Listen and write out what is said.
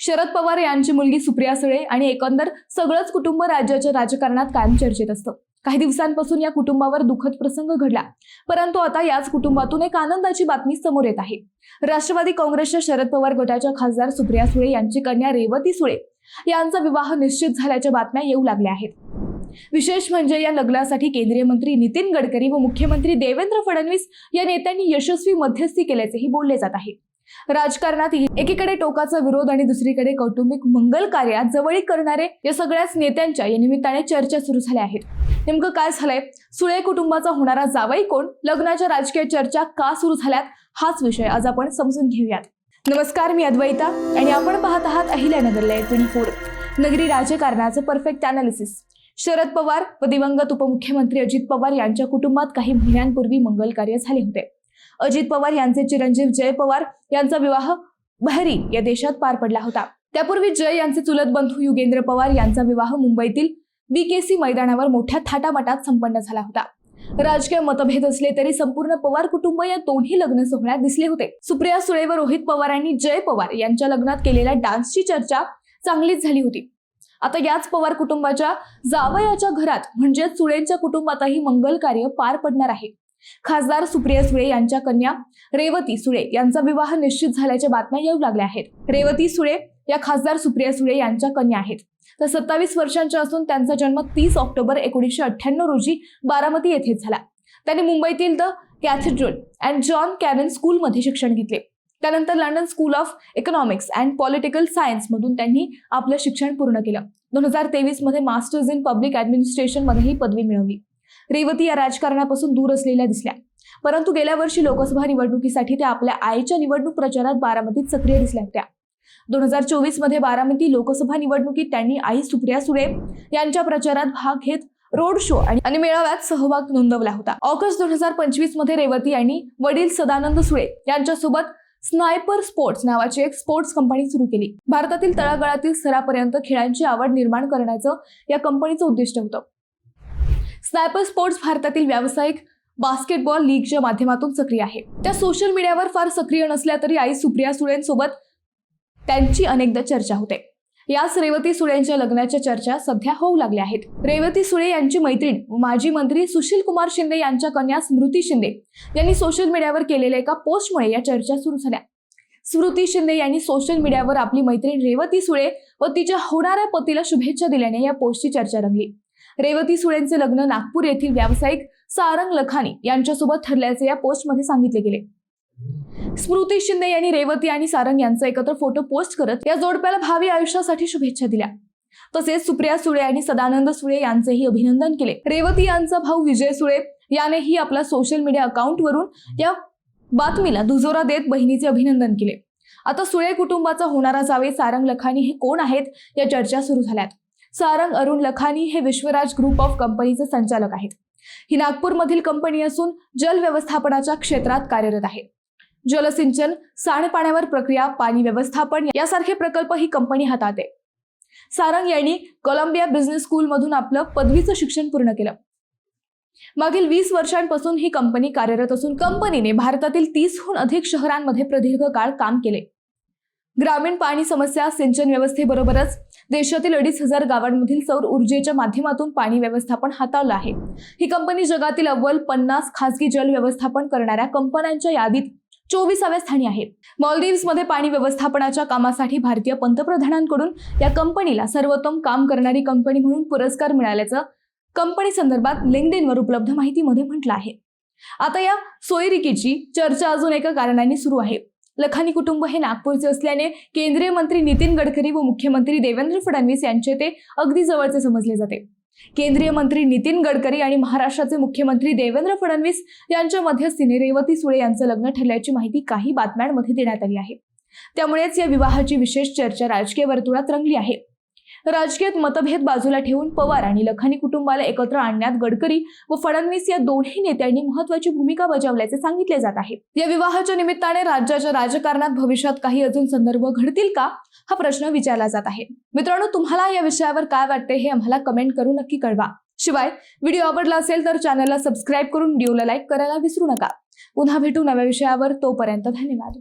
शरद पवार यांची मुलगी सुप्रिया सुळे आणि एकंदर सगळंच कुटुंब राज्याच्या राजकारणात कायम चर्चेत असतं। काही दिवसांपासून या कुटुंबावर दुःखद प्रसंग घडला, परंतु आता याच कुटुंबातून एक आनंदाची बातमी समोर येत आहे। राष्ट्रवादी काँग्रेसच्या शरद पवार गटाच्या खासदार सुप्रिया सुळे यांची कन्या रेवती सुळे यांचा विवाह निश्चित झाल्याच्या बातम्या येऊ लागल्या आहेत। विशेष म्हणजे या लग्नासाठी केंद्रीय मंत्री नितीन गडकरी व मुख्यमंत्री देवेंद्र फडणवीस या नेत्यांनी यशस्वी मध्यस्थी केल्याचेही बोलले जात आहे। राजकारणात एकीकडे टोकाचा विरोध आणि दुसरीकडे कौटुंबिक मंगल कार्यात जवळीक करणारे या सगळ्याच नेत्यांच्या या निमित्ताने चर्चा सुरू झाल्या आहेत। नेमकं काय झालंय, सुळे कुटुंबाचा होणारा जावई कोण, लग्नाच्या राजकीय चर्चा का सुरू झाल्यात, हाच विषय आज आपण समजून घेऊयात। नमस्कार, मी अद्वैता आणि आपण पाहत आहात अहिल्यानगर लाईव्ह 24, नगरी राजकारणाचं परफेक्ट अनालिसिस। शरद पवार व दिवंगत उपमुख्यमंत्री अजित पवार यांच्या कुटुंबात काही महिन्यांपूर्वी मंगल कार्य झाले होते। अजित पवार यांचे चिरंजीव जय पवार यांचा विवाह बहरीन या देशात पार पडला होता। त्यापूर्वी जय यांचे चुलत बंधू युगेंद्र पवार यांचा विवाह मुंबईतील BKC मैदानावर मोठ्या थाटामाटात संपन्न झाला होता। राजकीय मतभेद असले तरी संपूर्ण पवार कुटुंब या दोन्ही लग्न सोहळ्यात दिसले होते। सुप्रिया सुळे व रोहित पवार यांनी जय पवार यांच्या लग्नात केलेल्या डान्सची चर्चा चांगलीच झाली होती। आता याच पवार कुटुंबाच्या जावयाच्या घरात म्हणजे सुळेंच्या कुटुंबातही मंगल कार्य पार पडणार आहे। खासदार सुप्रिया सुळे यांच्या कन्या रेवती सुळे यांचा विवाह निश्चित झाल्याच्या बातम्या येऊ लागल्या आहेत। रेवती सुळे या खासदार सुप्रिया सुळे यांच्या कन्या आहेत। तर 27 वर्षांच्या असून त्यांचा जन्म 30 ऑक्टोबर 1998 रोजी बारामती येथे झाला। त्यांनी मुंबईतील the cathedral and John canon स्कूलमध्ये शिक्षण घेतले। त्यानंतर London school of economics and political science मधून त्यांनी आपलं शिक्षण पूर्ण केलं। 2023 मध्ये मास्टर्स इन पब्लिक ऍडमिनिस्ट्रेशन मध्ये ही पदवी मिळवली। रेवती या राजकारणापासून दूर असलेल्या दिसल्या, परंतु गेल्या वर्षी लोकसभा निवडणुकीसाठी त्या आपल्या आईच्या निवडणूक प्रचारात बारामतीत सक्रिय दिसल्या होत्या। 2024 मध्ये बारामती लोकसभा निवडणुकीत त्यांनी आई सुप्रिया सुळे यांच्या प्रचारात भाग घेत रोड शो आणि मेळाव्यात सहभाग नोंदवला होता। ऑगस्ट 2025 मध्ये रेवती यांनी वडील सदानंद सुळे यांच्यासोबत स्नायपर स्पोर्ट्स नावाची एक स्पोर्ट्स कंपनी सुरू केली। भारतातील तळागाळातील स्तरापर्यंत खेळांची आवड निर्माण करण्याचं या कंपनीचं उद्दिष्ट होतं। स्नायपर स्पोर्ट्स भारतातील व्यावसायिक बास्केटबॉल लीगच्या माध्यमातून सक्रिय आहे। त्या सोशल मीडियावर फार सक्रिय नसल्या तरी आई सुप्रिया सुळेंसोबत त्यांची अनेकदा चर्चा होते। याच रेवती सुळेंच्या लग्नाच्या चर्चा सध्या होऊ लागल्या आहेत। रेवती सुळे यांची मैत्रीण व माजी मंत्री सुशील कुमार शिंदे यांच्या कन्या स्मृती शिंदे यांनी सोशल मीडियावर केलेल्या एका पोस्टमुळे या चर्चा सुरू झाल्या। स्मृती शिंदे यांनी सोशल मीडियावर आपली मैत्रीण रेवती सुळे व तिच्या होणाऱ्या पतीला शुभेच्छा दिल्याने या पोस्टची चर्चा रंगली। रेवती सुळेंचे लग्न नागपूर येथील व्यावसायिक सारंग लखानी यांच्यासोबत ठरल्याचे या पोस्टमध्ये सांगितले गेले। स्मृती शिंदे यांनी रेवती आणि सारंग यांचा एकत्र फोटो पोस्ट करत या जोडप्याला भावी आयुष्यासाठी शुभेच्छा दिल्या। तसेच सुप्रिया सुळे आणि सदानंद सुळे यांचेही अभिनंदन केले। रेवती यांचा भाऊ विजय सुळे यानेही आपल्या सोशल मीडिया अकाउंटवरून या बातमीला दुजोरा देत बहिणीचे अभिनंदन केले। आता सुळे कुटुंबाचा होणारा जावई सारंग लखानी हे कोण आहेत या चर्चा सुरू झाल्यात। सारंग अरुण लखानी हे विश्वराज ग्रुप ऑफ कंपनीचे संचालक आहेत। ही नागपूरमधील कंपनी असून जल व्यवस्थापनाच्या क्षेत्रात कार्यरत आहे। जलसिंचन, सांडपाण्यावर प्रक्रिया, पाणी व्यवस्थापन यासारखे प्रकल्प ही कंपनी हाताळते। सारंग यांनी कोलंबिया बिझनेस स्कूल मधून आपलं पदवीचं शिक्षण पूर्ण केलं। मागील 20 वर्षांपासून ही कंपनी कार्यरत असून कंपनीने भारतातील 30हून अधिक शहरांमध्ये प्रदीर्घ काळ काम केले। ग्रामीण पाणी समस्या, सिंचन व्यवस्थेबरोबरच देशातील 2,500 गावांमधील सौर ऊर्जेच्या माध्यमातून पाणी व्यवस्थापन हाताळलं आहे। ही कंपनी जगातील अव्वल 50 खासगी जल व्यवस्थापन करणाऱ्या कंपन्यांच्या यादीत 24व्या स्थानी आहे। मालदीव्स मध्ये पाणी व्यवस्थापनाच्या कामासाठी भारतीय पंतप्रधानांकडून या कंपनीला सर्वोत्तम काम करणारी कंपनी म्हणून पुरस्कार मिळाल्याचं कंपनी संदर्भात लिंक्डइनवर उपलब्ध माहितीमध्ये म्हटलं आहे। आता या सोयरिकीची चर्चा अजून एका कारणाने सुरू आहे। लखानी कुटुंब हे नागपूरचे असल्याने केंद्रीय मंत्री नितीन गडकरी व मुख्यमंत्री देवेंद्र फडणवीस यांचे ते अगदी जवळचे समजले जाते। केंद्रीय मंत्री नितीन गडकरी आणि महाराष्ट्राचे मुख्यमंत्री देवेंद्र फडणवीस यांच्या मध्यस्थीने रेवती सुळे यांचं लग्न ठरल्याची माहिती काही बातम्यांमध्ये देण्यात आली आहे। त्यामुळेच या विवाहाची विशेष चर्चा राजकीय वर्तुळात रंगली आहे। राजकीय मतभेद बाजूला ठेवून पवार आणि लखानी कुटुंबाला एकत्र आणण्यात गडकरी व फडणवीस या दोन्ही नेत्यांनी महत्त्वाची भूमिका बजावल्याचे सांगितले जात आहे। या विवाहाच्या निमित्ताने राज्याच्या राजकारणात भविष्यात काही अजून संदर्भ घडतील का, हा प्रश्न विचारला जात आहे। मित्रांनो, तुम्हाला या विषयावर काय वाटते हे आम्हाला कमेंट करून नक्की कळवा। शिवाय व्हिडिओ आवडला असेल तर चॅनलला सबस्क्राईब करून व्हिडिओला लाईक करायला विसरू नका। पुन्हा भेटू नव्या विषयावर, तोपर्यंत धन्यवाद।